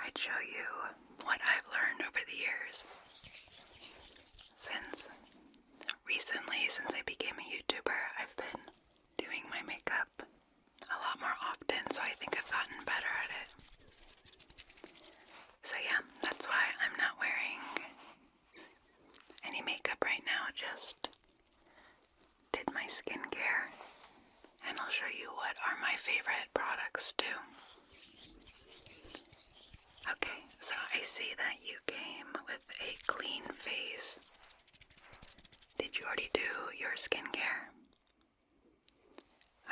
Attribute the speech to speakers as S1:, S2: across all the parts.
S1: I'd show you what I've learned over the years. Since I became a YouTuber, I've been doing my makeup a lot more often, so I think I've gotten better at it. So yeah, that's why I'm not wearing any makeup right now, just did my skincare, and I'll show you what are my favorite products too. Okay, so I see that you came with a clean face. Did you already do your skincare?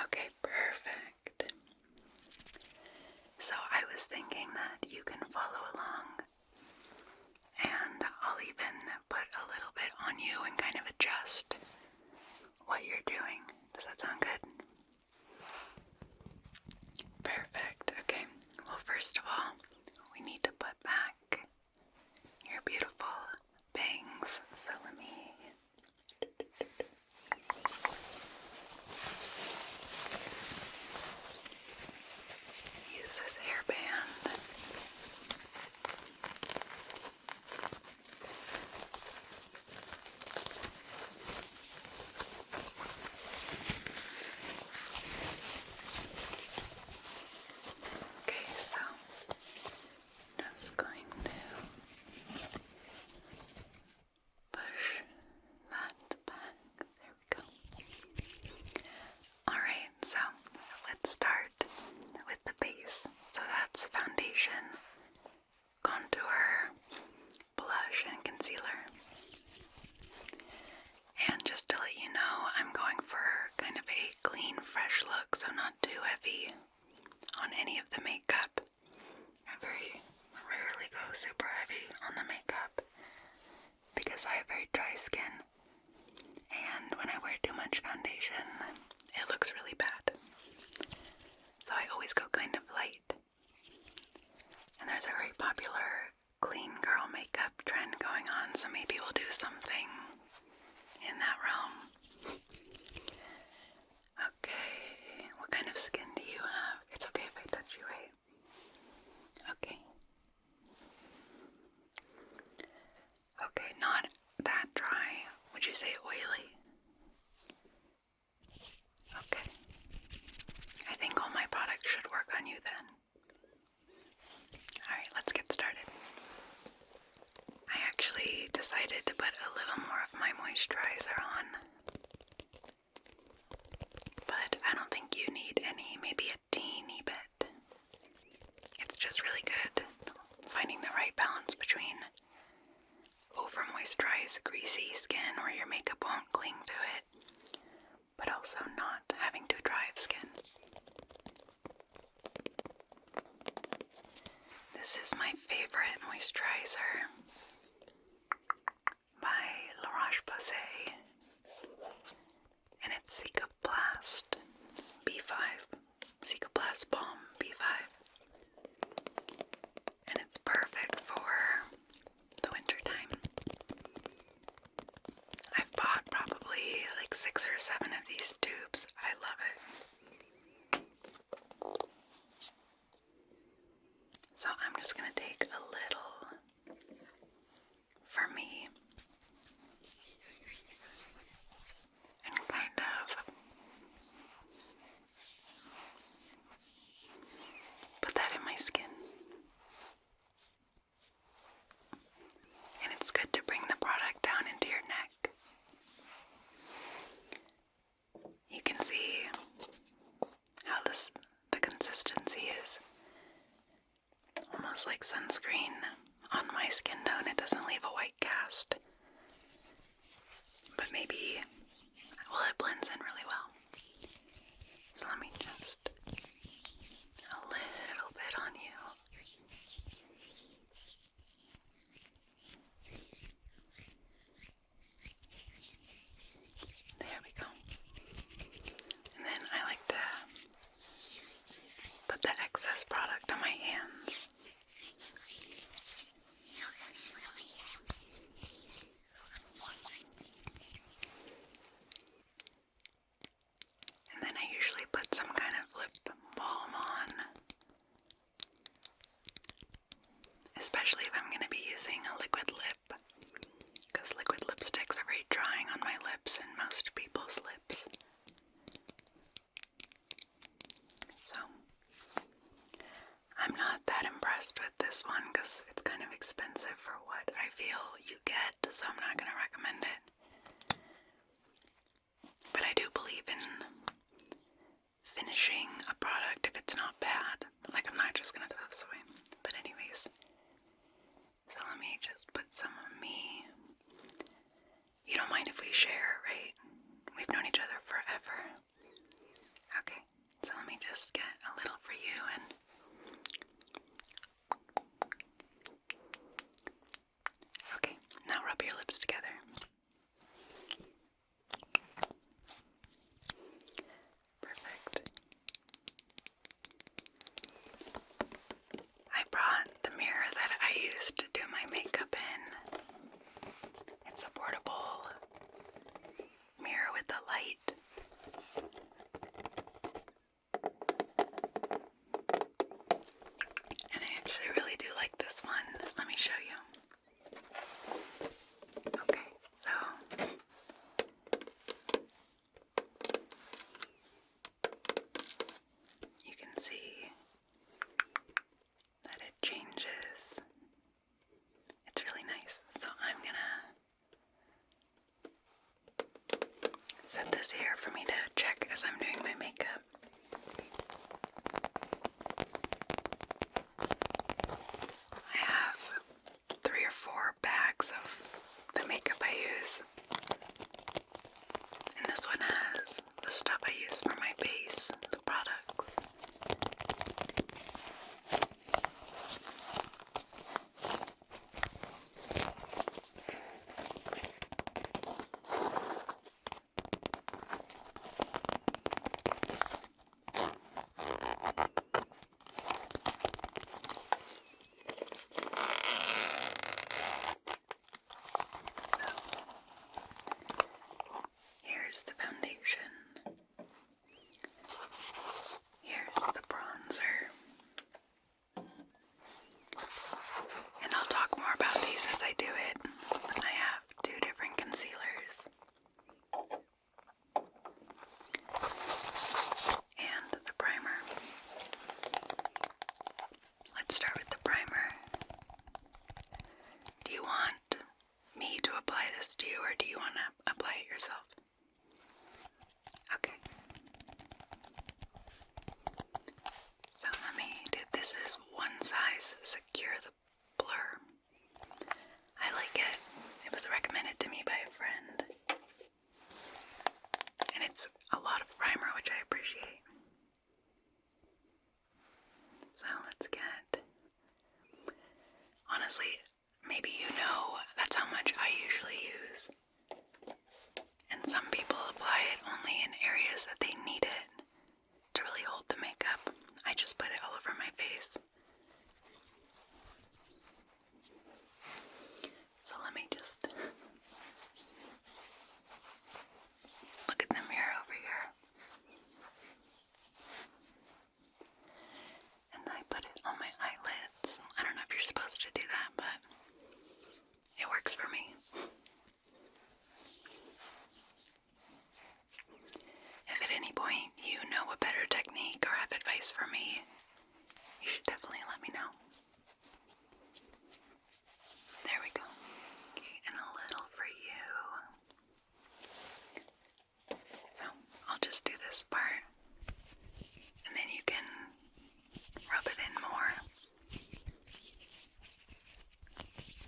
S1: Okay, perfect. So I was thinking that you can follow along, and I'll even put a little bit on you and kind of adjust what you're doing. Does that sound good? Perfect. Okay, well, first of all, we need to put back your beautiful bangs. So let me use this hairband. Okay, so just going to push that back. There we go. Alright, so let's start with the base. So that's foundation, contour, blush, and concealer. And just to let you know, I'm going for kind of a clean, fresh look, so not too heavy on any of the makeup. I very rarely go super heavy on the makeup because I have very dry skin, and when I wear too much foundation, it looks really bad. So I always go kind of light. And there's a very popular clean girl makeup trend going on, so maybe we'll do something in that realm. Okay, what kind of skin do you have? It's okay if I touch you, right? Okay. Okay, not that dry. Would you say oily? Okay. I think all my products should work on you then. Alright, let's get started. I actually decided to put a little more of my moisturizer on, but I don't think you need any, maybe a teeny bit. It's just really good finding the right balance between over moisturized, greasy skin where your makeup won't cling to it, but also not having too dry of skin. This is my favorite moisturizer by La Roche-Posay, and it's Cicaplast B5, Cicaplast Balm B5, and it's perfect for the winter time. I've bought probably like 6 or 7 of these tubes. I love it. So I'm just going to take a little for me and kind of put that in my skin. And it's good to bring the product down into your neck. You can see how the consistency is almost like sunscreen on my skin tone. It doesn't leave a white cast, but maybe, well, it blends in really well. So let me just a little bit on you. There we go. And then I like to put the excess product on my hands. And then I usually put some kind of lip liquid lip, because liquid lipsticks are very drying on my lips and most people's lips. So, I'm not that impressed with this one because it's kind of expensive for what I feel you get, so I'm not going to recommend it. But I do believe in finishing a product if it's not bad. Like, I'm not just going to throw this away. But anyways, so let me just put some of me. You don't mind if we share, right? We've known each other forever. Okay, so let me just get a little for you and okay, now rub your lips together. Perfect. I brought the mirror that I used to do my makeup in. It's a portable mirror with a light. And I actually really do like this one. Let me show you. Okay, so you can see that it changes. It's really nice. So I'm gonna set this here for me to check as I'm doing my makeup. I have 3 or 4 bags of the makeup I use. And this one has the stuff I use for my base, the products. Here's the foundation. Here's the bronzer. And I'll talk more about these as I do it. I have 2 different concealers. And the primer. Let's start with the primer. Do you want me to apply this to you, or do you want to apply it yourself? Okay. So let me do this. Is one size secure the blur. I like it. It was recommended to me by a friend. And it's a lot of primer, which I appreciate. So let's get, honestly, maybe you know that's how much I usually use. And some people apply it only in areas that they need it to really hold the makeup. I just put it all over my face. So let me just look at the mirror over here. And I put it on my eyelids. I don't know if you're supposed to do that, but it works for me. If at any point you know a better technique or have advice for me, you should definitely let me know. There we go. Okay, and a little for you. So I'll just do this part, and then you can rub it in more.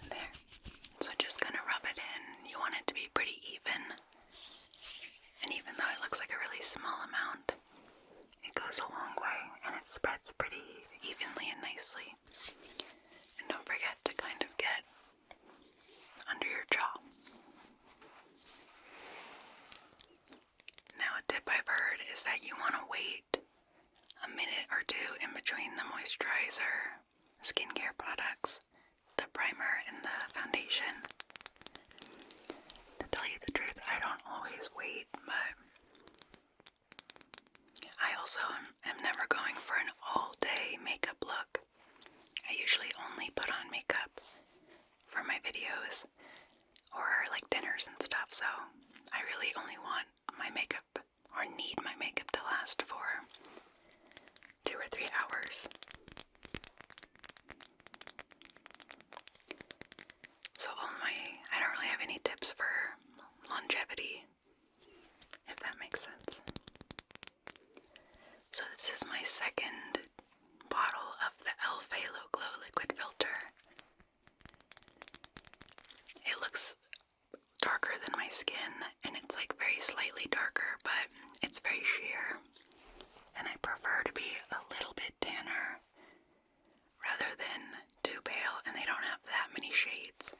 S1: There. So just kind of rub it in. You want it to be pretty even. And even though it looks like a really small amount, it goes a long way and it spreads pretty evenly and nicely. And don't forget to kind of get under your jaw. Now a tip I've heard is that you want to wait a minute or 2 in between the moisturizer, skincare products, the primer, and the foundation. To tell you the truth, I don't always wait, but I also am never going for an all-day makeup look. I usually only put on makeup for my videos or like dinners and stuff, so I really only want my makeup, or need my makeup, to last for 2 or 3 hours. So I don't really have any tips for longevity, if that makes sense. So this is my second bottle of the e.l.f. Halo Glow Liquid Filter. It looks darker than my skin, and it's like very slightly darker, but it's very sheer. And I prefer to be a little bit tanner rather than too pale, and they don't have that many shades.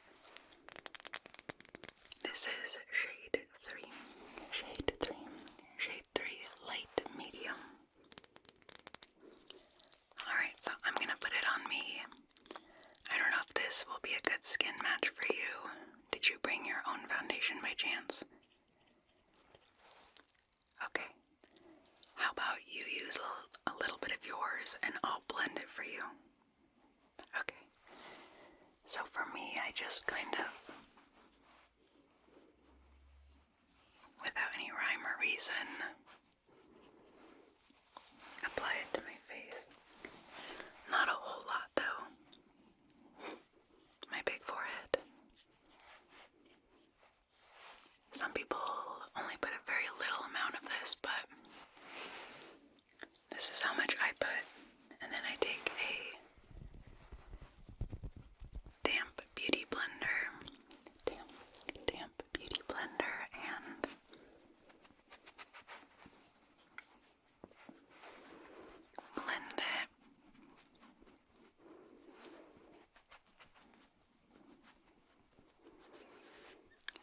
S1: This is shade 3, light medium. Alright, so I'm gonna put it on me. I don't know if this will be a good skin match for you. Did you bring your own foundation by chance? Okay. How about you use a little bit of yours and I'll blend it for you? Okay. So for me, I just kind of, without any rhyme or reason, apply it to my face. Not a whole lot though. My big forehead. Some people only put a very little amount of this, but this is how much I put. And then I take a damp beauty blender, and blend it.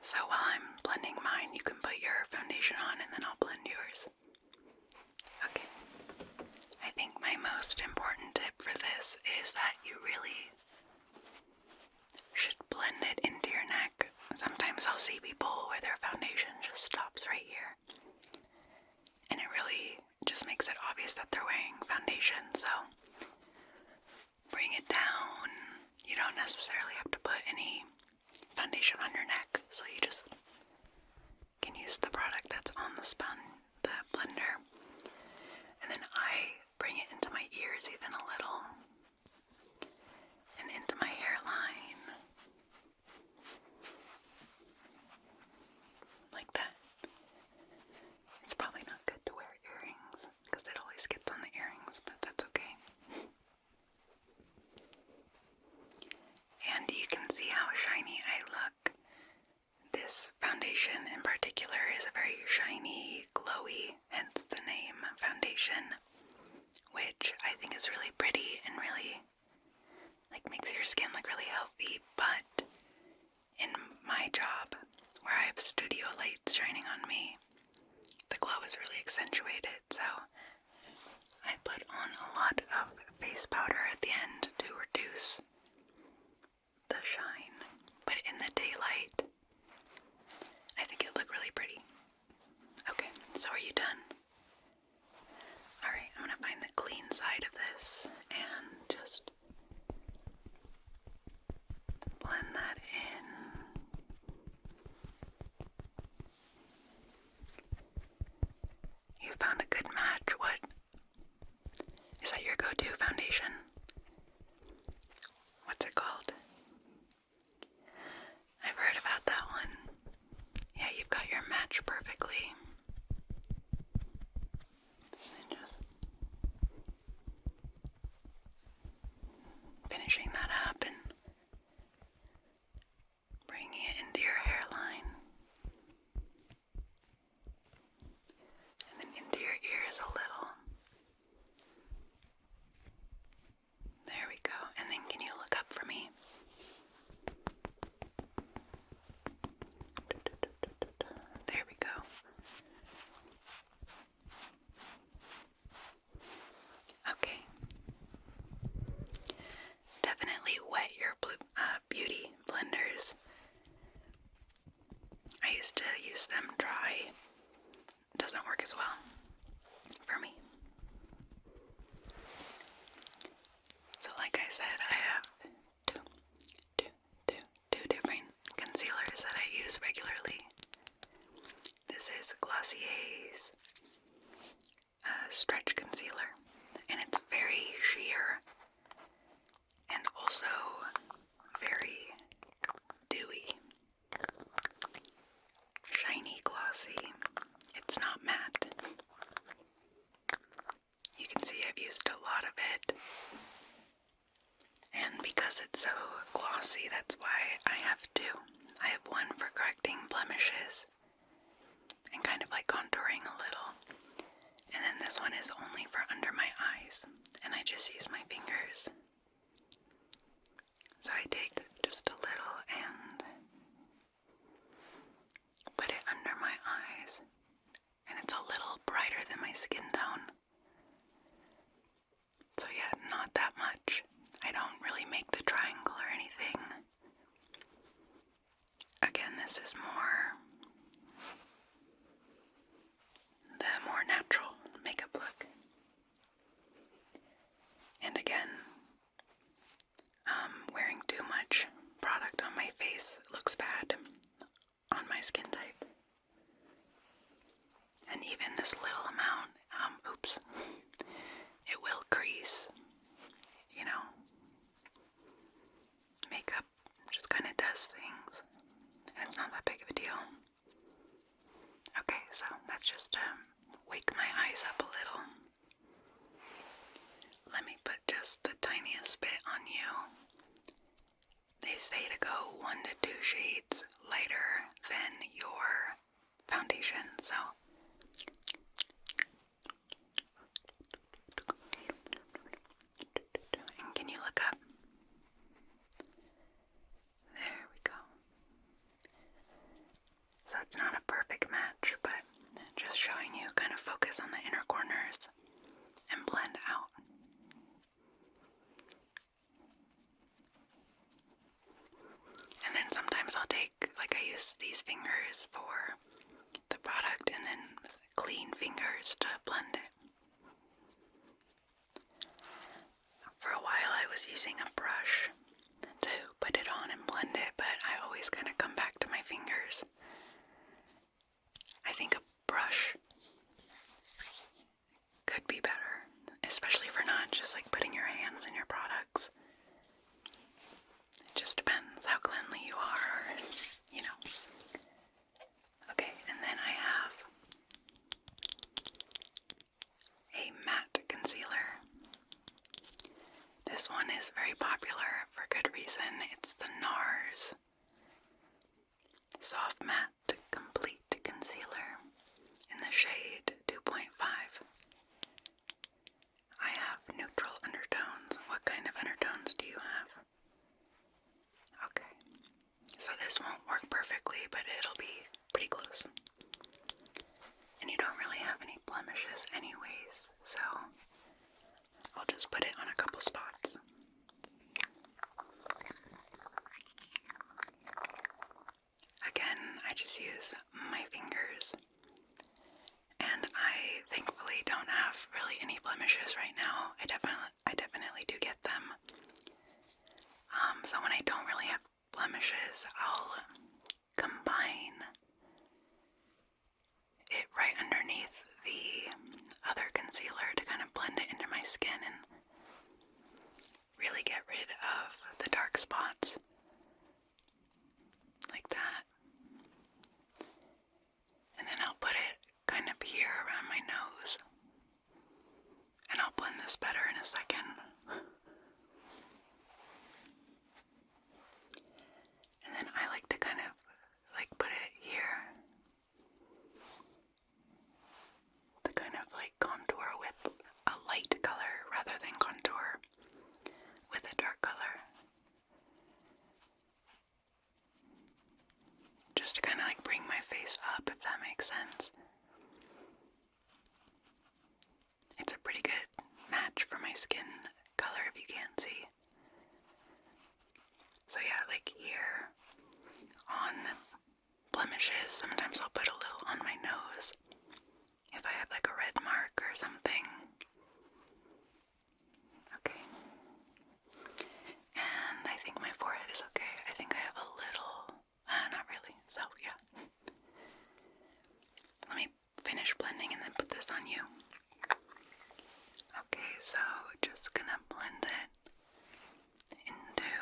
S1: So while I'm blending mine, you can put your foundation on and then I'll blend yours. Okay. I think my most important tip for this is that you really should blend it into your neck. Sometimes I'll see people where their foundation just stops right here. And it really just makes it obvious that they're wearing foundation, so bring it down. You don't necessarily have to put any foundation on your neck, so you just can use the product that's on the blender. And then I bring it into my ears even a little, and into my hairline, like that. It's probably not good to wear earrings because it always gets on the earrings, but that's okay. And you can see how shiny I look. This foundation in particular is a very shiny, glowy, hence the name foundation, which I think is really pretty and really makes your skin look really healthy. But in my job, where I have studio lights shining on me, the glow is really accentuated, so I put on a lot of face powder at the end to reduce the shine. But in the daylight, I think it looked really pretty. Okay, so are you done? Alright, I'm gonna find the clean side of this and just blend that in. You found a good match. What is that, your go-to foundation? very dewy, shiny, glossy. It's not matte. You can see I've used a lot of it. And because it's so glossy, that's why I have two. I have one for correcting blemishes and kind of like contouring a little. And then this one is only for under my eyes. And I just use my fingers. So I take just a little and put it under my eyes. And it's a little brighter than my skin tone. So yeah, not that much. I don't really make the triangle or anything. Again, this is the more natural makeup look. And again, wearing too much product on my face looks bad on my skin type. And even this little amount, it will crease, you know. Makeup just kind of does things, and it's not that big of a deal. Okay, so that's just to wake my eyes up a little. Let me put just the tiniest bit on you. They say to go 1 to 2 shades lighter than your foundation, so and can you look up? There we go. So it's not a perfect match, but just showing you, kind of focus on the inner corners and blend out. And then sometimes I'll take, I use these fingers for the product and then clean fingers to blend it. For a while I was using a brush to put it on and blend it, but I always kind of come back to my fingers. I think a brush could be better, especially for not just putting your hands in your products. It just depends how cleanly you are, you know. Okay, and then I have a matte concealer. This one is very popular for good reason. It's the NARS Soft Matte Complete Concealer in the shade 2.5. I have neutral undertones. What kind of undertones do you have? Okay, so this won't work perfectly, but it'll be pretty close. And you don't really have any blemishes anyways, so I'll just put it on a couple spots. Again, I just use my fingers, and I thankfully don't have really any blemishes right now. I definitely do get them. So when I don't really have blemishes, I'll combine it right underneath the other concealer to kind of blend it into my skin and really get rid of the dark spots. Like that. And then I'll put it kind of here around my nose. And I'll blend this better in a second. And then I like to kind of put it here. To kind of contour with a light color rather than contour with a dark color. Just to kind of bring my face up, if that makes sense. It's a pretty good match for my skin color, if you can't see. So yeah, here on blemishes, sometimes I'll put a little on my nose if I have a red mark or something. Okay. And I think my forehead is okay. I think I have a little, not really, so yeah. Let me finish blending and then put this on you. Okay, so just gonna blend it into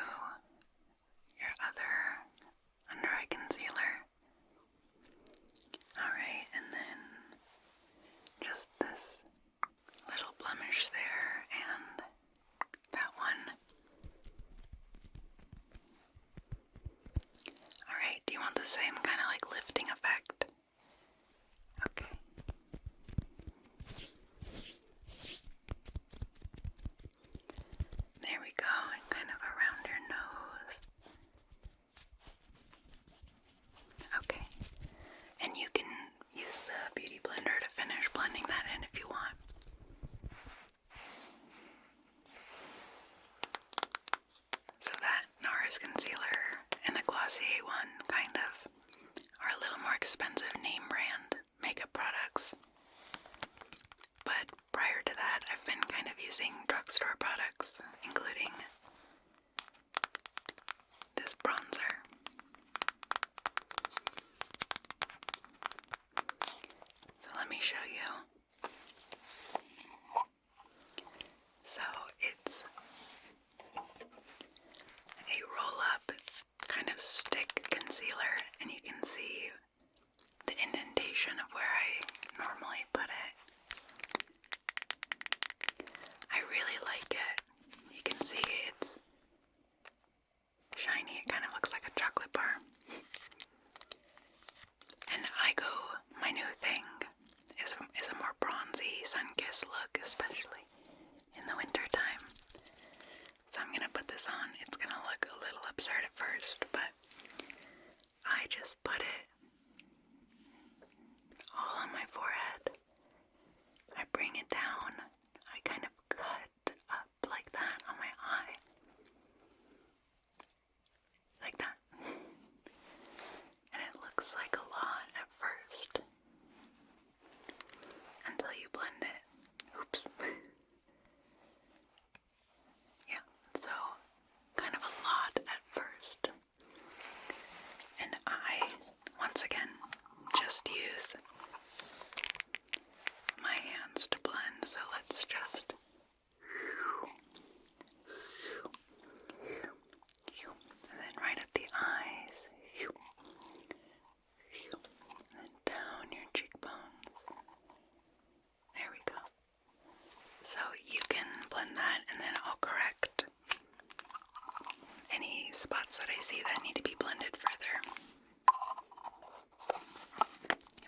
S1: the same kind of like lifting effect. Okay. There we go, and kind of around your nose. Okay. And you can use the Beauty Blender to finish blending that in if you want. So that NARS concealer and the Glossier one kind of are a little more expensive name brand makeup products. But prior to that, I've been kind of using drugstore products, including this bronzer. So let me show you. So it's a roll-up kind of stick concealer, and you can see the indentation of where I normally put it. I really like it. You can see it's shiny. It kind of looks like a chocolate bar. And my new thing is a more bronzy, sun-kissed look, especially in the winter time. So I'm gonna put this on. It's gonna look a little absurd at first, but I just put it all on my forehead. I bring it down. I kind of cut up like that on my eye. Like that. And it looks like a lot at first. Until you blend it. Oops. Yeah, so kind of a lot at first. And I, once again, just use my hands to blend. So let's just and then right at the eyes, and then down your cheekbones. There we go. So you can blend that, and then I'll correct any spots that I see that need to be blended further.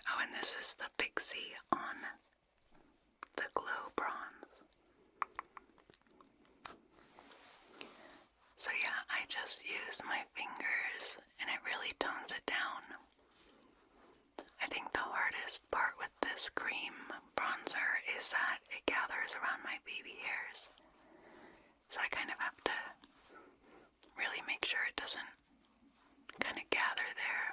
S1: Oh, and this is the Pixie on the Glow Bronze. So yeah, I just use my fingers, and it really tones it down. I think the hardest part with this cream bronzer is that it gathers around my baby hairs. So I kind of have to really make sure it doesn't kind of gather there.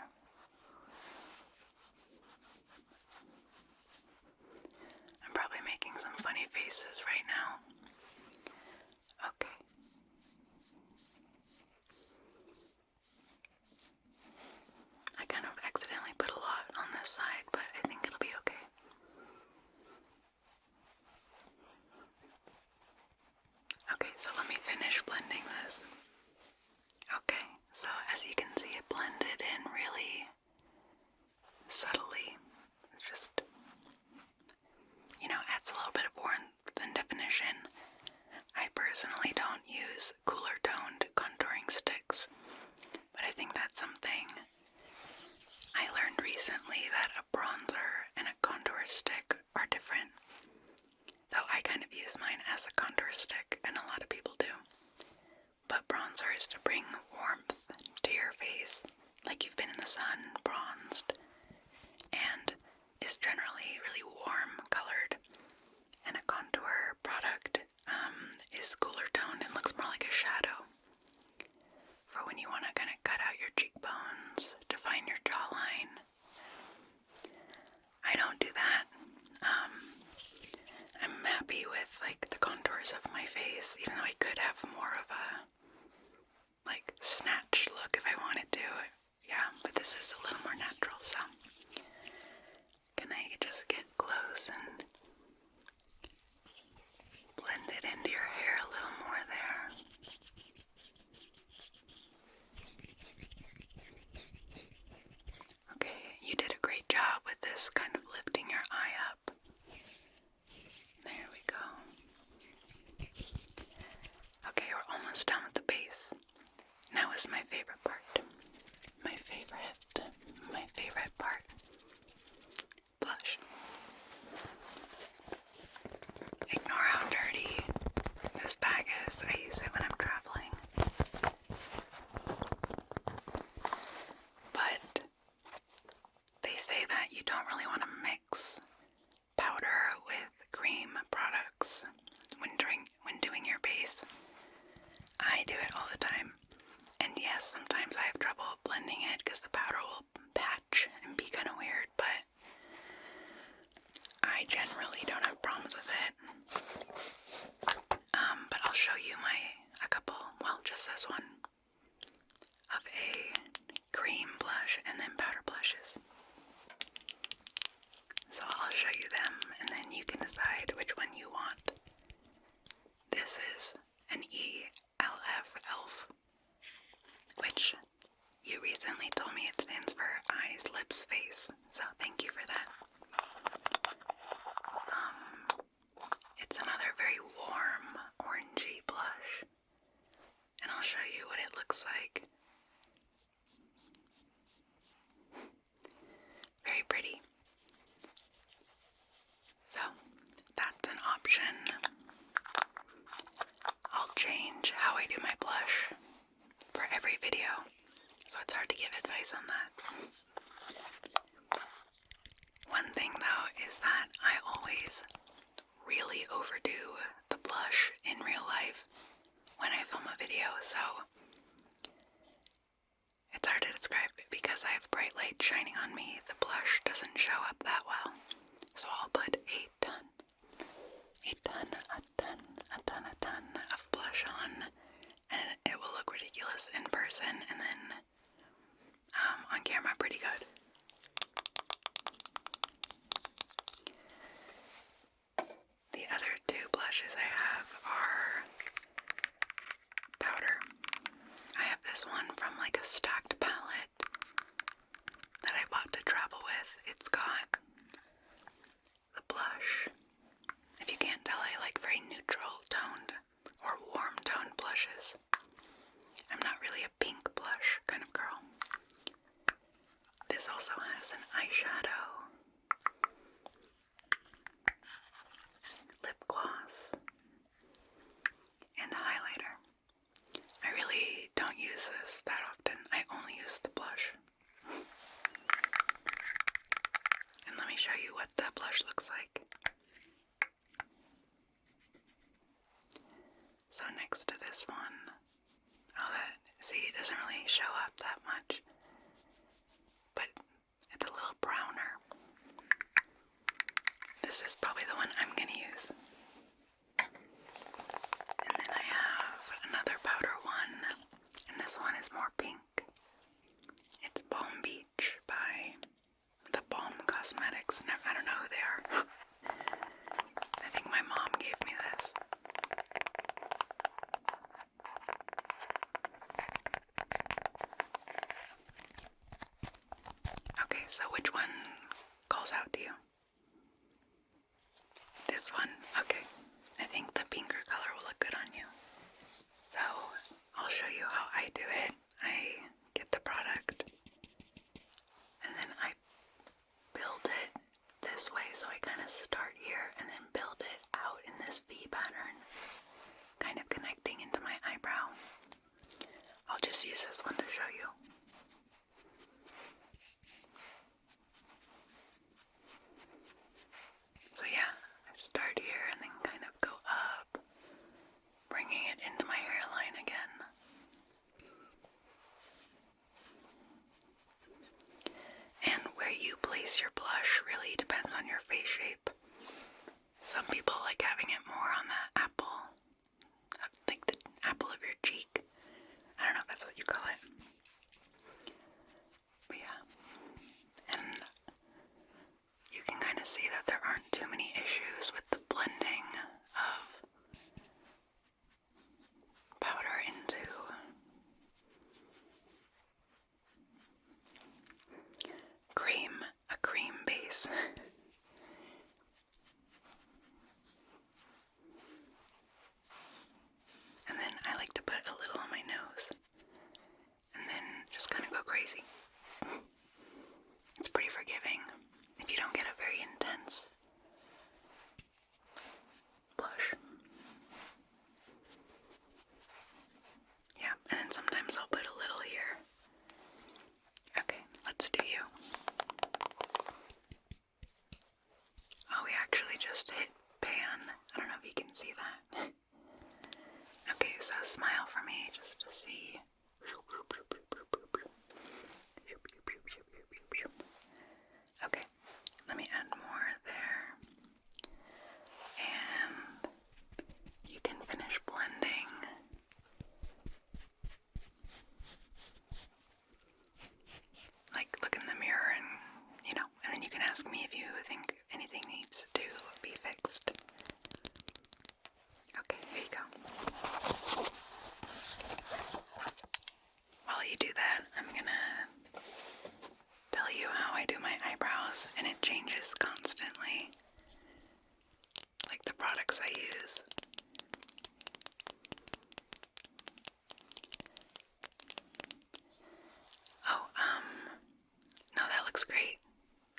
S1: I'm probably making some funny faces right now. Okay. I kind of accidentally put a lot on this side, but I think it'll be okay. Okay, so let me finish blending this. Okay, so as you can see, it blended in really subtly. It's just, adds a little bit of warmth and definition. I personally don't use cooler toned contouring sticks, but I think that's something I learned recently, that a bronzer and a contour stick are different. Though I kind of use mine as a contour stick, and a lot of people do. But bronzer is to bring warmth to your face, like you've been in the sun, bronzed, and is generally really warm colored. And a contour product is cooler toned and looks more like a shadow for when you want to kind of cut out your cheekbones, define your jawline. I don't do that. I'm happy with like the contours of my face, even though I could have more of a like snatched look if I wanted to. Yeah, but this is a little more natural, so can I just get close and blend it into your hair a little more there? Okay, you did a great job with this, kind of lifting your eye up. There we go. Okay, we're almost done with the base. Now is my favorite part. My favorite. my favorite part. Blush. Ignore how dirty this bag is. I use it when I'm traveling. But they say that you don't really want to mix powder with cream products when doing your base. I do it all the time. And yes, sometimes I have trouble blending it because the powder will patch and be kind of weird, but I generally don't have problems with it. But I'll show you a couple, well, just this one, of a cream blush and then powder blushes. So I'll show you them and then you can decide which one you want. This is an ELF, which you recently told me it stands for eyes, lips, face. So thank you for that. It's another very warm, orangey blush. And I'll show you what it looks like. Very pretty. So, that's an option. I'll change how I do my blush for every video, so it's hard to give advice on that. One thing though is that I always really overdo the blush in real life when I film a video, so it's hard to describe because I have bright light shining on me. The blush doesn't show up that well, so I'll put a ton of blush on, and it will look ridiculous in person, and then on camera pretty good. The other two blushes I have are powder. I have this one from like a stacked palette that I bought to travel with. It's got the blush. If you can't tell, I like very neutral toned or warm toned blushes. I'm not really a pink blush kind of girl. This also has an eyeshadow, lip gloss, and a highlighter. I really don't use this that often. I only use the blush. And let me show you what the blush looks like. So next to this one, see, it doesn't really show up that much, but it's a little browner. This is probably the one I'm going to use. And then I have another powder one, and this one is more pink. It's Balm Beach by the Balm Cosmetics. No, I don't know who they are. I think my mom gave me this. Okay, so which one calls out to you? This one? Okay. I think the pinker color will look good on you. So, I'll show you how I do it. I get the product, and then I build it this way. So I kind of start here and then build it out in this V pattern, kind of connecting into my eyebrow. I'll just use this one to show you. So yeah, I start here and then kind of go up, bringing it into my hairline again. And where you place your blush really depends on your face shape. Some people like having it more on the apple, like the apple of your cheek. I don't know if that's what you call it. But yeah. And you can kind of see that there aren't too many issues with the blending of powder into a cream base. And then I like to put a little on my nose and then just kind of go crazy. looks great.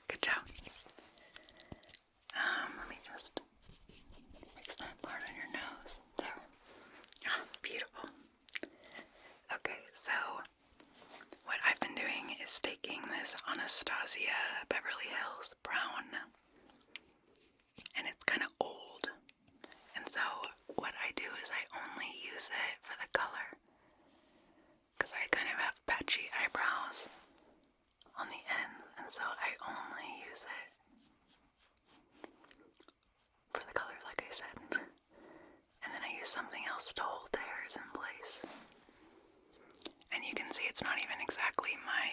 S1: Good job. Let me just fix that part on your nose. There. Ah, beautiful. Okay, so what I've been doing is taking this Anastasia Beverly Hills brown, and it's kind of old, and so what I do is I only use it for the color, because I kind of have patchy eyebrows on the end, and so I only use it for the color, like I said, and then I use something else to hold the hairs in place. And you can see it's not even exactly my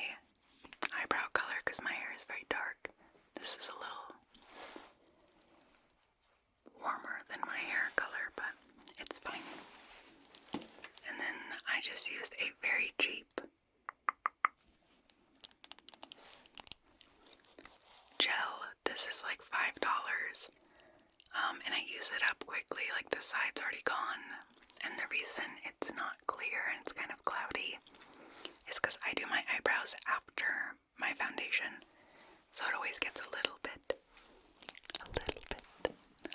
S1: eyebrow color because my hair is very dark. This is a little warmer than my hair color, but it's fine. And then I just used a very cheap gel. This is like $5. And I use it up quickly, like the side's already gone. And the reason it's not clear and it's kind of cloudy is because I do my eyebrows after my foundation. So it always gets a little bit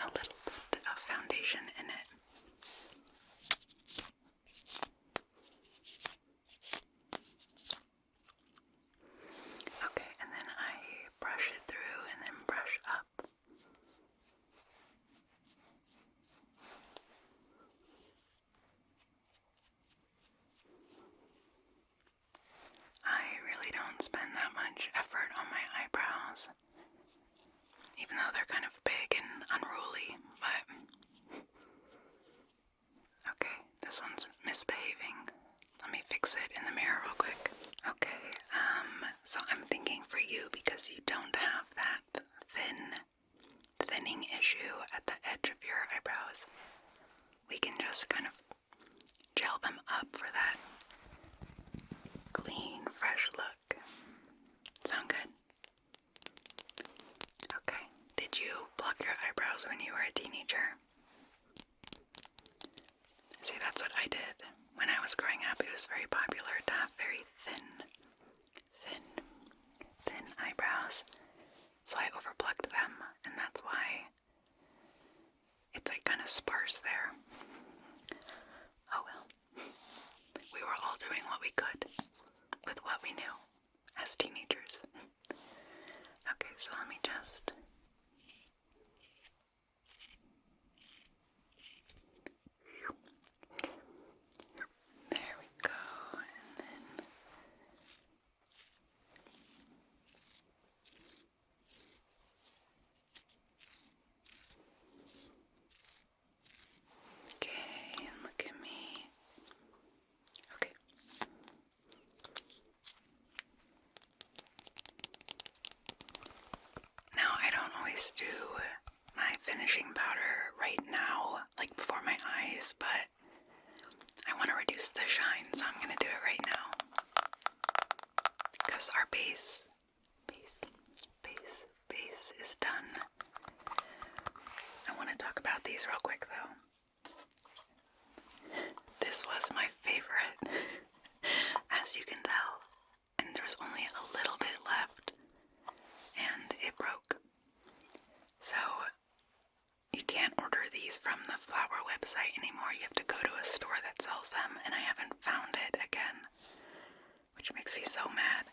S1: of foundation in it. Okay, and then I brush it through and then brush up. I really don't spend that much effort on my eyebrows, even though they're kind of big and unruly, but okay, this one's misbehaving. Let me fix it in the mirror real quick. Okay, so I'm thinking for you, because you don't have that thinning issue at the edge of your eyebrows, we can just kind of gel them up for that clean, fresh look. Sound good? Okay. Did you pluck your eyebrows when you were a teenager? See, that's what I did. When I was growing up, it was very popular to have very thin eyebrows. So I overplucked them, and that's why it's like kind of sparse there. Oh well. We were all doing what we could with what we knew as teenagers. Okay, so let me just... There we go, and then... Okay, and look at me. Okay. Now, I don't always do my finishing powder right now, like before my eyes, but I want to reduce the shine, so I'm going to do it right now. Because our base is done. I want to talk about these real quick, though. This was my favorite, as you can tell, and there's only a little bit left, and it broke. So, you can't order these from the flower website anymore. You have to go to a store that sells them, and I haven't found it again, which makes me so mad,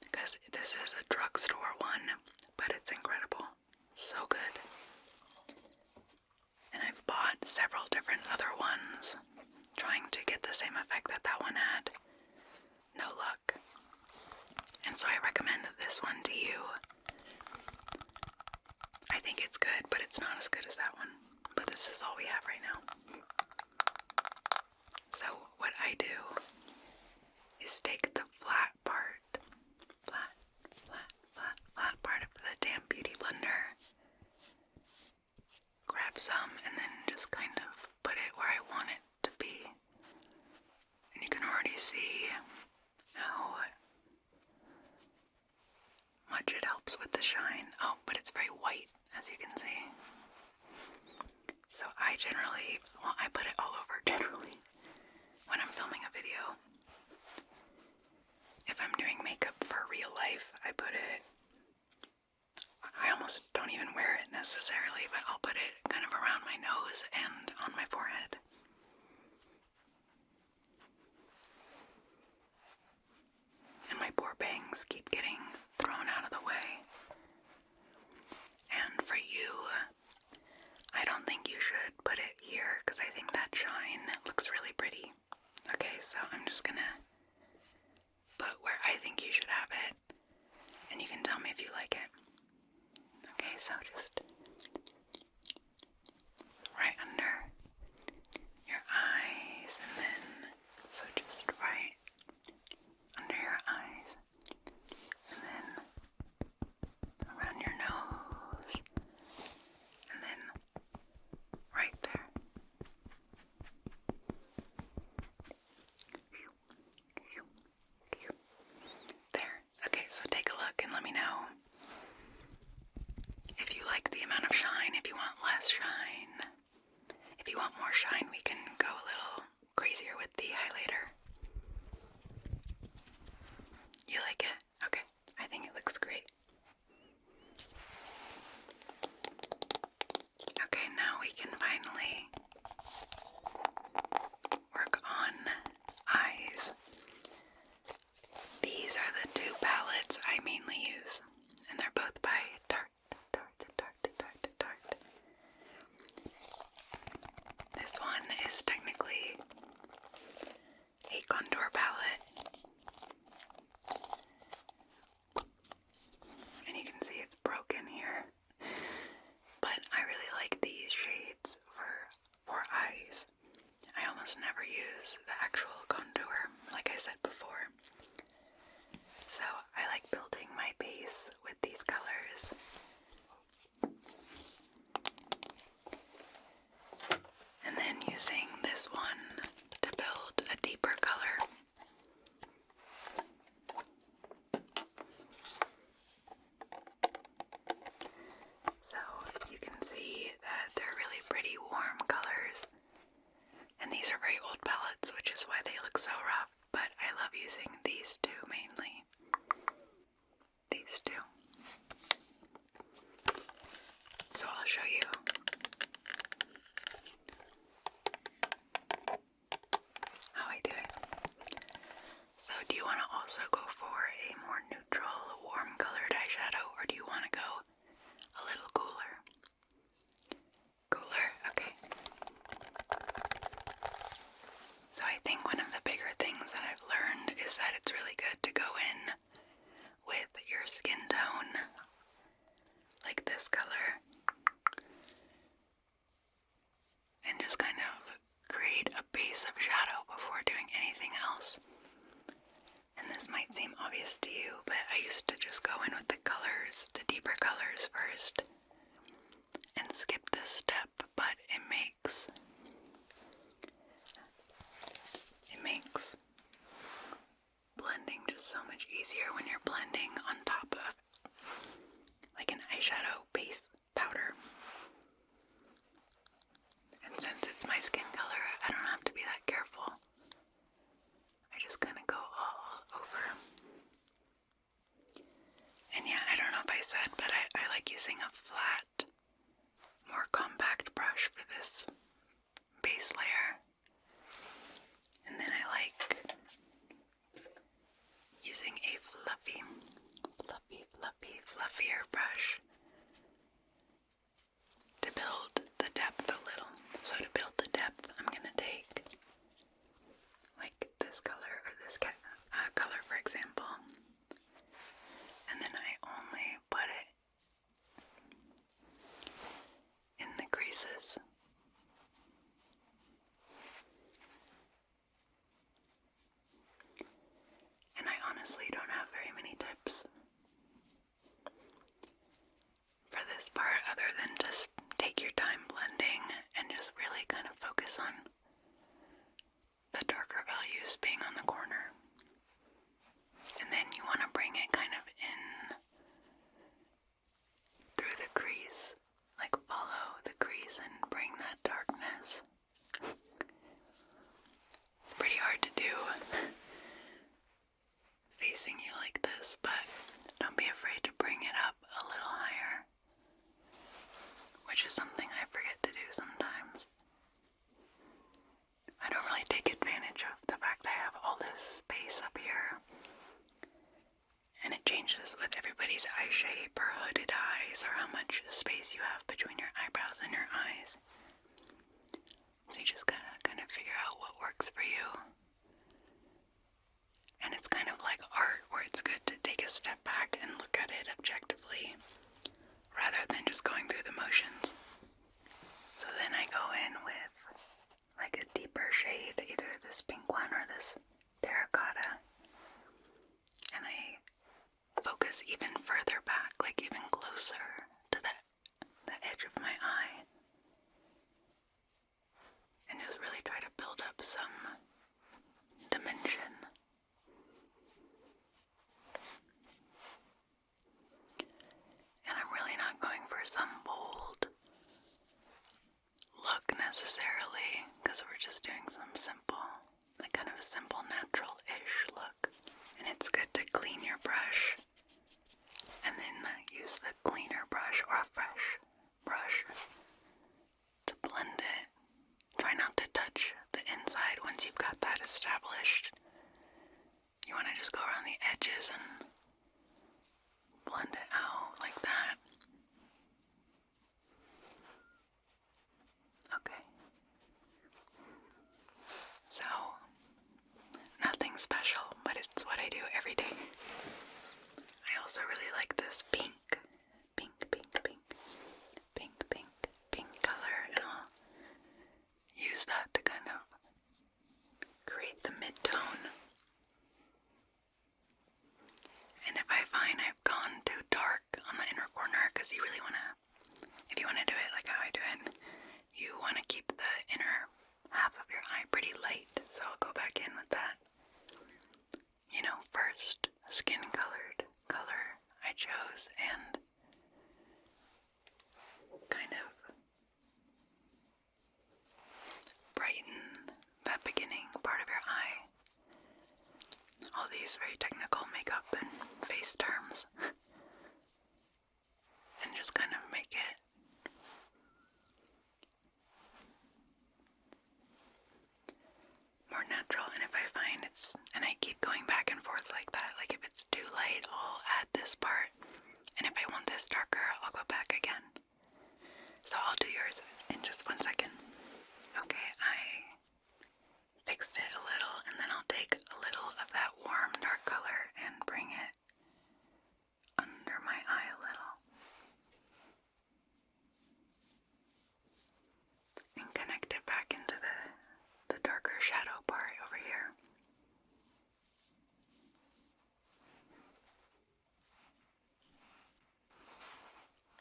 S1: because this is a drugstore one, but it's incredible. So good. And I've bought several different other ones, trying to get the same effect that that one had. No luck. And so I recommend this one to you. I think it's good, but it's not as good as that one. But this is all we have right now. So what I do is take the flat part of the damp beauty blender, grab some, and then just kind of put it where I want it to be. And you can already see how much it helps with the shine. Oh, but it's very white, as you can see. So I put it all over generally when I'm filming a video. if I'm doing makeup for real life, I put it, I almost don't even wear it necessarily, but I'll put it kind of around my nose and on my forehead. And my poor bangs keep getting thrown out of the way. And for you, I don't think you should put it here because I think that shine looks really pretty. Okay, so I'm just gonna put where I think you should have it, and you can tell me if you like it. Okay, so just right under your eyes, and then, so just right under your eyes, and then around your nose, and then right there. There. Okay, so take a look and let me know if you like the amount of shine, if you want less shine. If you want more shine, we can go a little crazier with the highlighter. You like it? Okay, I think it looks great. Okay, now we can finally work on eyes. These are the two palettes I mainly use, and they're both by Tarte. This one is technically a contour palette, and you can see it's broken here, but I really like these shades for eyes. I almost never use the actual contour, like I said before. So I like building my base with these colors. And then using this one to build a deeper color. So you can see that they're really pretty warm colors. And these are very old palettes, which is why they look so rough, but I love using these two mainly. These two. So I'll show you how I do it. So do you want to also go for a more neutral, warm colored eyeshadow, or do you want to go a little cooler? Cooler? Okay. So I think one of the bigger things that I've learned is that it's really good to go in with your skin tone, like this color, and just kind of create a base of shadow before doing anything else. And this might seem obvious to you, but I used to just go in with the colors, the deeper colors first, and skip this step, but it makes blending just so much easier when you're blending on top of like an eyeshadow base powder. And since it's my skin color, I don't have to be that careful. I just kind of go all over. And yeah, I don't know if I said, but I like using a flat, more compact brush for this base layer. And then I like using a fluffier brush to build the depth a little. So to build the depth, I'm going to take like this color or this color, for example, and then I only put it in the creases. And I honestly don't have very many tips for this part other than just take your time blending and just really kind of focus on the darker values being on the corner. And then you want to bring it kind of in through the crease, like follow the crease and bring that darkness. It's pretty hard to do face facing you like this, but don't be afraid to bring it up a little higher, which is something I forget to do sometimes. I don't really take advantage of the fact I have all this space up here, and it changes with everybody's eye shape or hooded eyes or how much space you have between your eyebrows and your eyes. So you just gotta kind of figure out what works for you. And it's kind of like art, where it's good to take a step back and look at it objectively rather than just going through the motions. So then I go in with like a deeper shade, either this pink one or this terracotta, and I focus even further back, like even closer to the edge of my eye, and just really try to build up some dimension. And I'm really not going for some bold look necessarily, because we're just doing some simple, like kind of a simple natural-ish look. And it's good to clean your brush and then use the cleaner brush or a fresh brush to blend it. Try not to touch the inside once you've got that established. You want to just go around the edges and blend it out like that. Okay. So, nothing special, but it's what I do every day. I also really like this pink color, and I'll use that to kind of create the mid-tone. And if I find I've gone too dark on the inner corner, because you really want to, if you want to do it like how I do it, you want to keep the inner half of your eye pretty light, so I'll go back in with that. You know, first skin-colored color I chose, and kind of brighten that beginning part of your eye. All these very technical makeup and face terms. And just kind of make it more natural. And if I find and I keep going back and forth like that, like if it's too light, I'll add this part. And if I want this darker, I'll go back again. So I'll do yours in just 1 second. Okay, I fixed it a little, and then I'll take a little of that warm dark color and bring it under my eye a little. And connect it back into the darker shadow part over here.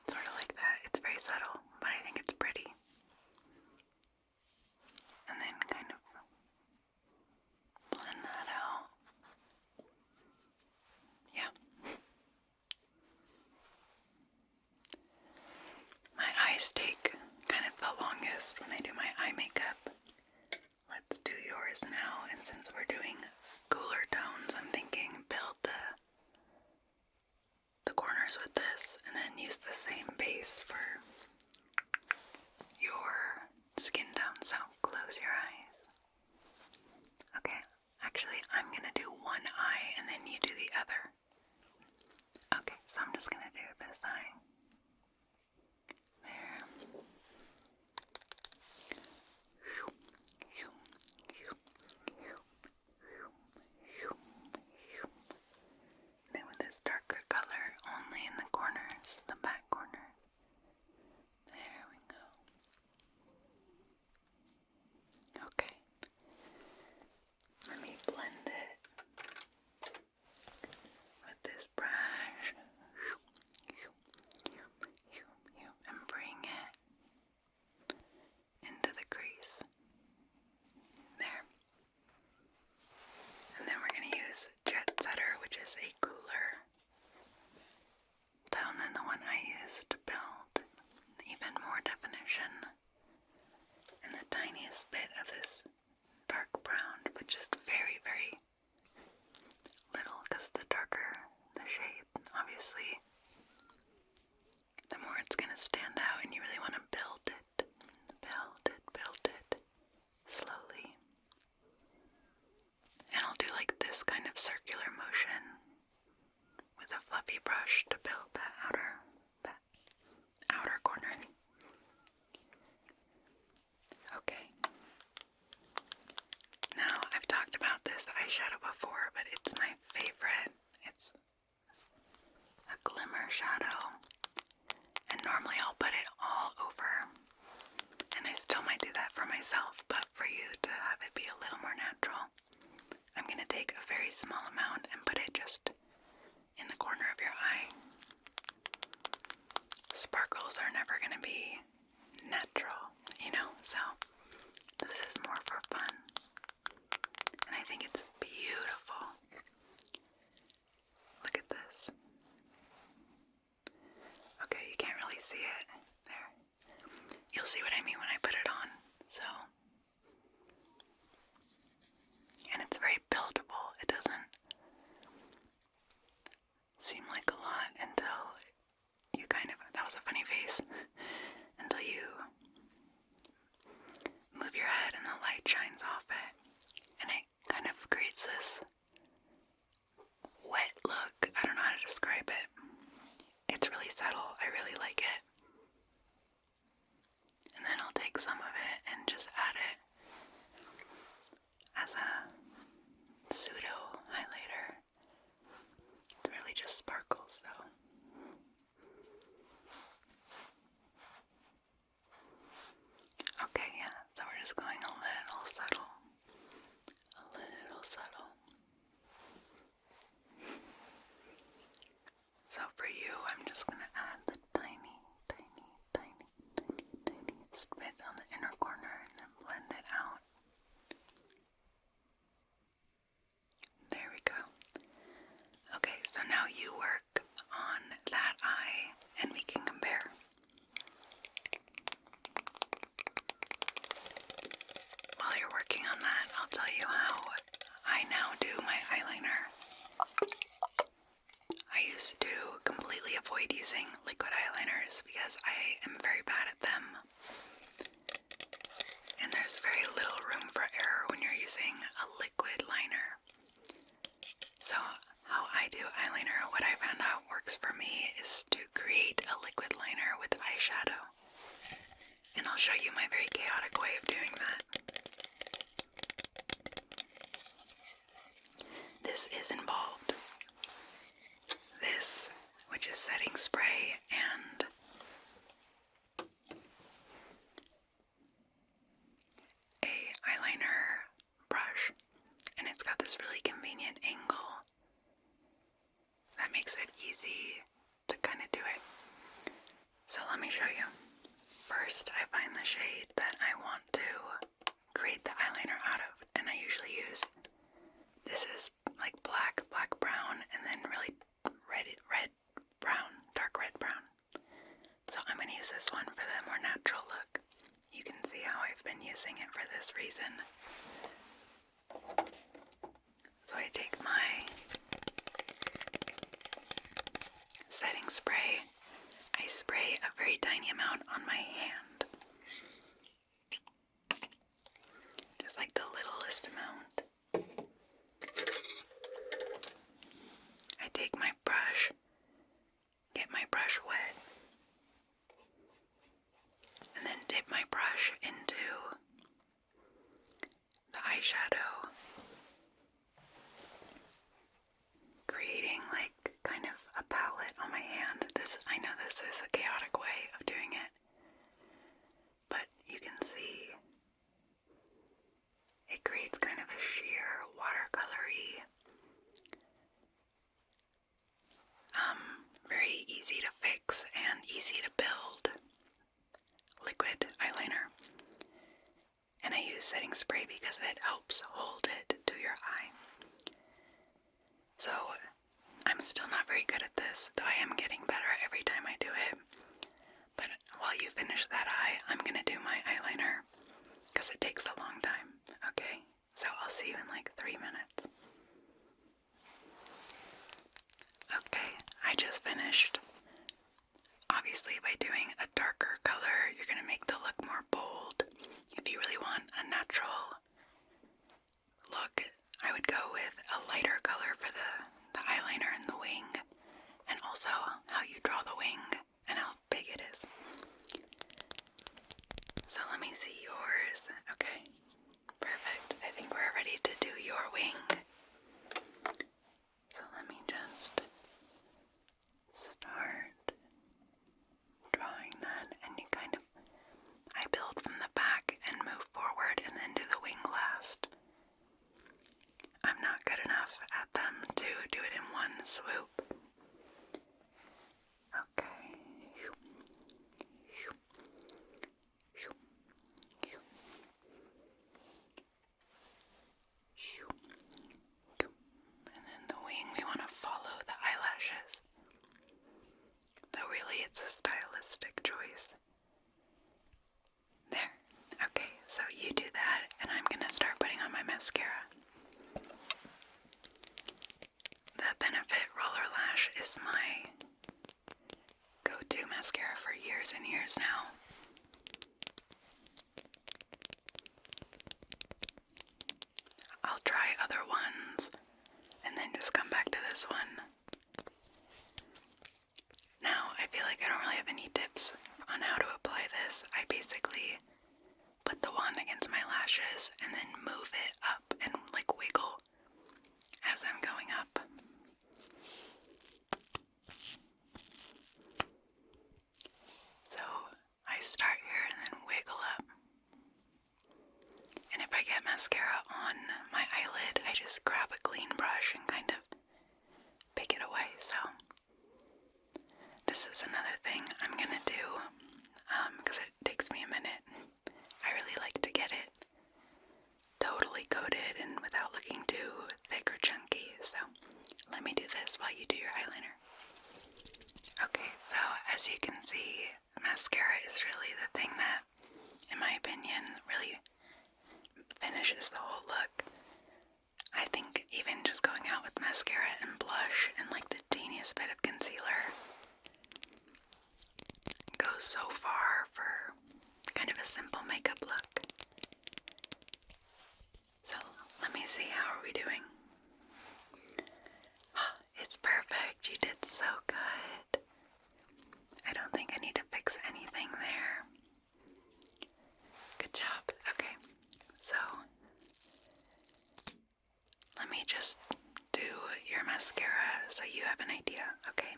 S1: Sort of like that. It's very subtle, but I think it's pretty. And then kind of blend that out. Yeah. My eyes take kind of the longest when I do my eye makeup. Let's do yours now, and since we're doing cooler tones, I'm thinking build the corners with this, and then use the same base for your skin tone. So close your eyes. Okay, actually I'm gonna do one eye and then you do the other. Okay, so I'm just gonna do this eye. There. Then with this darker color only in the corners, the back corner. obviously, the more it's going to stand out, and you really want to build it slowly. And I'll do like this kind of circular motion with a fluffy brush to build that outer corner. Okay. Now, I've talked about this eyeshadow before, but it's my favorite. It's a glimmer shadow, and normally I'll put it all over, and I still might do that for myself, but for you to have it be a little more natural, I'm going to take a very small amount and put it just in the corner of your eye. Sparkles are never going to be natural, so this is more for fun, and I think it's beautiful. Look at this. Okay, you can't really see it. There. You'll see what I mean when I put it on. So, and it's very buildable. It doesn't seem like a lot until you that was a funny face, until you move your head and the light shines off it. And it kind of creates this wet look. I don't know how to describe it. It's really subtle. I really like it. And then I'll take some of it and just add it as a pseudo highlighter. It really just sparkles though. Okay, yeah, so we're just going a little subtle. A little subtle. So for you, I'm just going to add the tiny bit on the inner corner and then blend it out. There we go. Okay, so now you work on that eye and we can compare. While you're working on that, I'll tell you how I now do my eyeliner. I used to completely avoid using liquid eyeliners because I am very bad at them. And there's very little room for error when you're using a liquid liner. So how I do eyeliner, what I found out works for me is to create a liquid liner with eyeshadow. And I'll show you my very chaotic way of doing that. This is involved. This, which is setting spray, and a eyeliner brush, and it's got this really convenient angle that makes it easy to kind of do it. So let me show you. First, I find the shade that I want to create the eyeliner out of, and I usually use, this is like black brown, and then really red brown, dark red brown. So I'm going to use this one for the more natural look. You can see how I've been using it for this reason. So I take my setting spray. I spray a very tiny amount on my hand. Just like the littlest amount. I take my brush, get my brush wet, and then dip my brush into the eyeshadow, creating like kind of a palette on my hand. I know this is a chaotic way of doing it, but you can see it creates kind of a sheer watercolory, very easy to fix and easy to build liquid eyeliner. And I use setting spray because it helps hold it to your eye. So I'm still not very good at this, though I am getting better every time I do it. But while you finish that eye, I'm going to do my eyeliner because it takes a long time. Okay, so I'll see you in like 3 minutes. Okay, I just finished wing and how big it is. So let me see yours. Okay, perfect. I think we're ready to do your wing. So let me just start drawing that, and you kind of, I build from the back and move forward and then do the wing last. I'm not good enough at them to do it in one swoop. Okay. And then the wing, we want to follow the eyelashes. Though really it's a stylistic choice. There. Okay, so you do that, and I'm gonna start putting on my mascara. The Benefit Roller Lash is my go-to mascara for years and years now. I'll try other ones and then just come back to this one. Now, I feel like I don't really have any tips on how to apply this. I basically put the wand against my lashes and then move it up and like wiggle as I'm going up. So I start here and then wiggle up. And if I get mascara on my eyelid, I just grab a clean brush and kind of pick it away. So this is another thing I'm gonna do, because it takes me a minute. I really like to get it totally coated and without looking too thick or chunky. So let me do this while you do your eyeliner. Okay, so as you can see, mascara is really the thing that, in my opinion, really finishes the whole look. I think even just going out with mascara and blush and like the teeniest bit of concealer goes so far for kind of a simple makeup look. So let me see, how are we doing? It's perfect. You did so good. I don't think I need to fix anything there. Good job. Okay, so let me just do your mascara so you have an idea. Okay,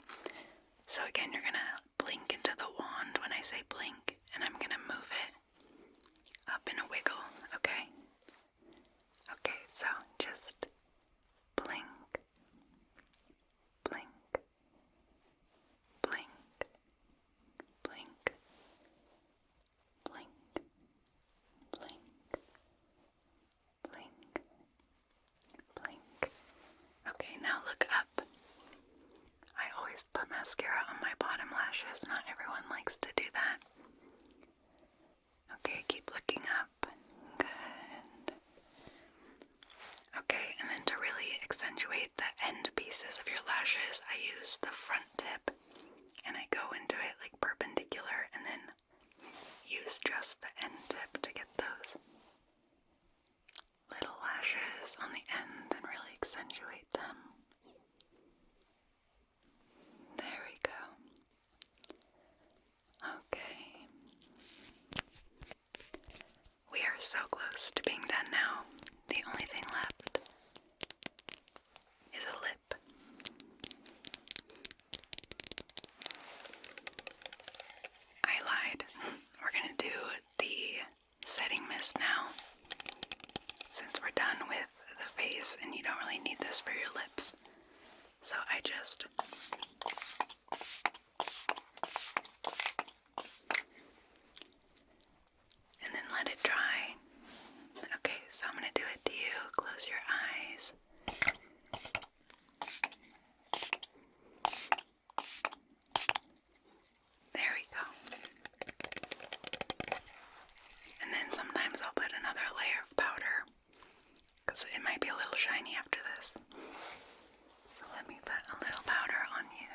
S1: so again, you're gonna blink into the wand when I say blink, and I'm gonna move it up in a wiggle. Okay? Okay, so just blink, blink, blink, blink, blink, blink, blink, blink. Okay, now look up. I always put mascara on my bottom lashes. Not everyone likes to do that. Okay, keep looking up. Good. Okay, and then to really accentuate the end pieces of your lashes, I use the front tip and I go into it like perpendicular and then use just the end tip to get those little lashes on the end and really accentuate them. There we go. Okay. We are so close to being done now. The only thing left is a lip. I lied. We're gonna do the setting mist now, since we're done with the face and you don't really need this for your lips. So I just and then let it dry. Okay, so I'm gonna do it to you. Close your eyes. There we go. And then sometimes I'll put another layer of powder, because it might be a little shiny after this. So let me put a little powder on you.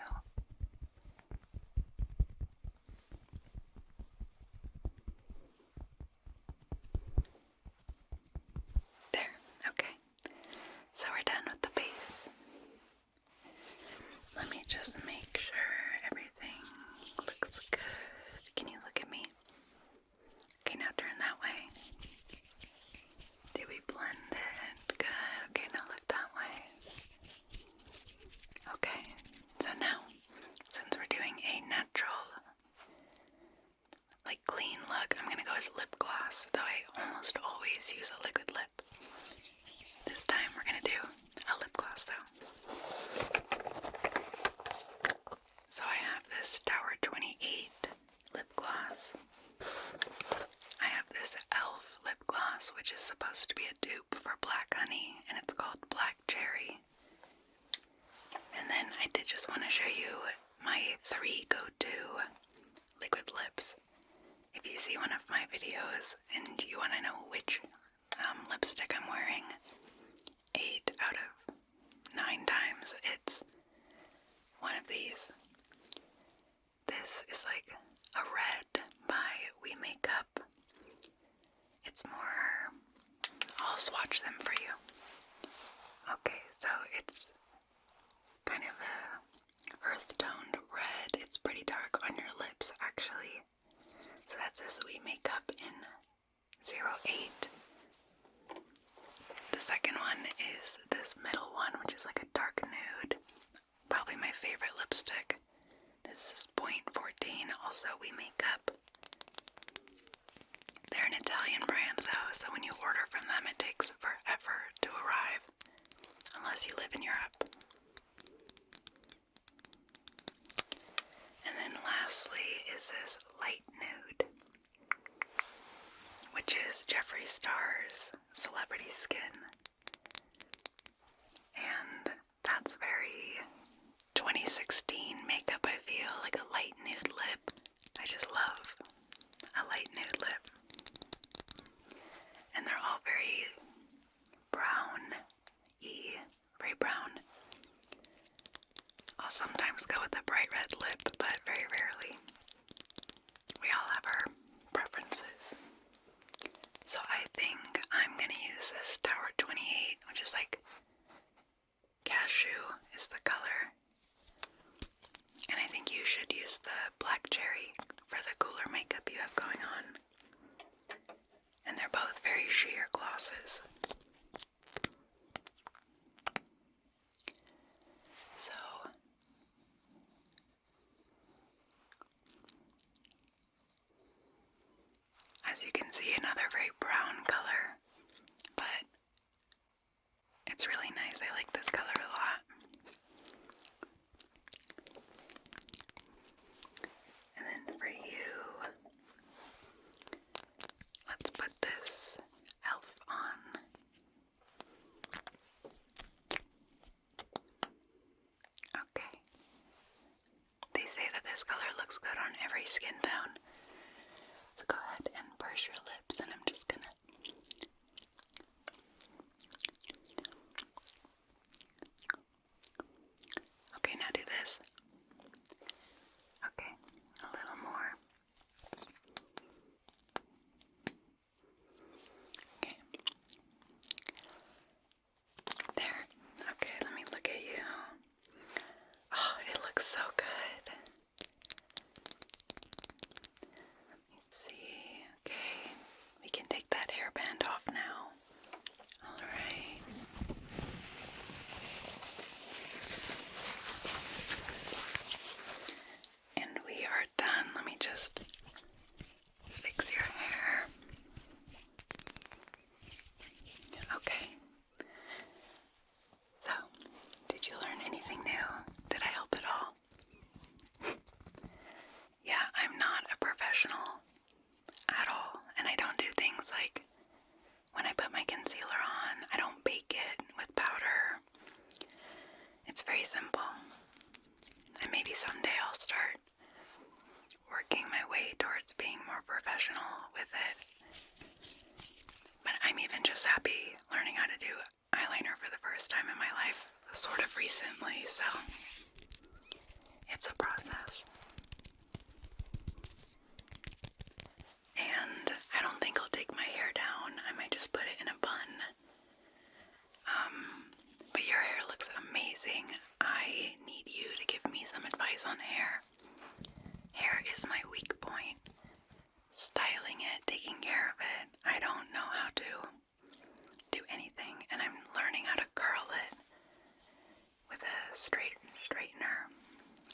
S1: just want to show you my 3 go-to liquid lips. If you see one of my videos and you want to know which lipstick I'm wearing, 8 out of 9 times it's one of these. This is like a red by We Makeup. It's more, I'll swatch them for you. Okay, so it's kind of a earth-toned red. It's pretty dark on your lips, actually. So that's this We Makeup in 08. The second one is this middle one, which is like a dark nude. Probably my favorite lipstick. This is .14, also We Makeup. They're an Italian brand though, so when you order from them it takes forever to arrive, unless you live in Europe. And then lastly is this light nude, which is Jeffree Star's Celebrity Skin. And that's very 2016 makeup, I feel, like a light nude lip. I just love a light nude lip. And they're all very brown-y, very brown. I'll sometimes go with a bright red lip, but very rarely. We all have our preferences. So I think I'm gonna use this Tower 28, which is like cashew is the color. And I think you should use the black cherry for the cooler makeup you have going on. And they're both very sheer glosses. So, as you can see, another very brown color, but it's really nice. I like this color a lot. And then for you, let's put this e.l.f. on. Okay. They say that this color looks good on every skin tone. So go ahead and purse your lips, and I'm just gonna okay, now do this. Okay, a little more. Okay. There. Okay, let me look at you. Oh, it looks so good. Let's see. Okay, we can take that hairband off now. Alright. And we are done. Let me just fix your hair. Okay. So, did you learn anything new? Did I help at all? Yeah, I'm not a professional at all, and I don't do things like when I put my concealer on, I don't bake it with powder. It's very simple. And maybe someday I'll start working my way towards being more professional with it. But I'm even just happy learning how to do eyeliner for the first time in my life, sort of recently, so it's a process. And I don't think I'll take my hair down. I might just put it in a bun. But your hair looks amazing. I need you to give me some advice on hair. Hair is my weak point. Styling it, taking care of it. I don't know how to do anything, and I'm learning how to curl it with a straightener,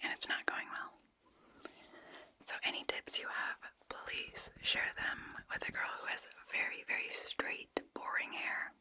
S1: and it's not going well. So any tips you have, please share them with a girl who has very, very straight, boring hair.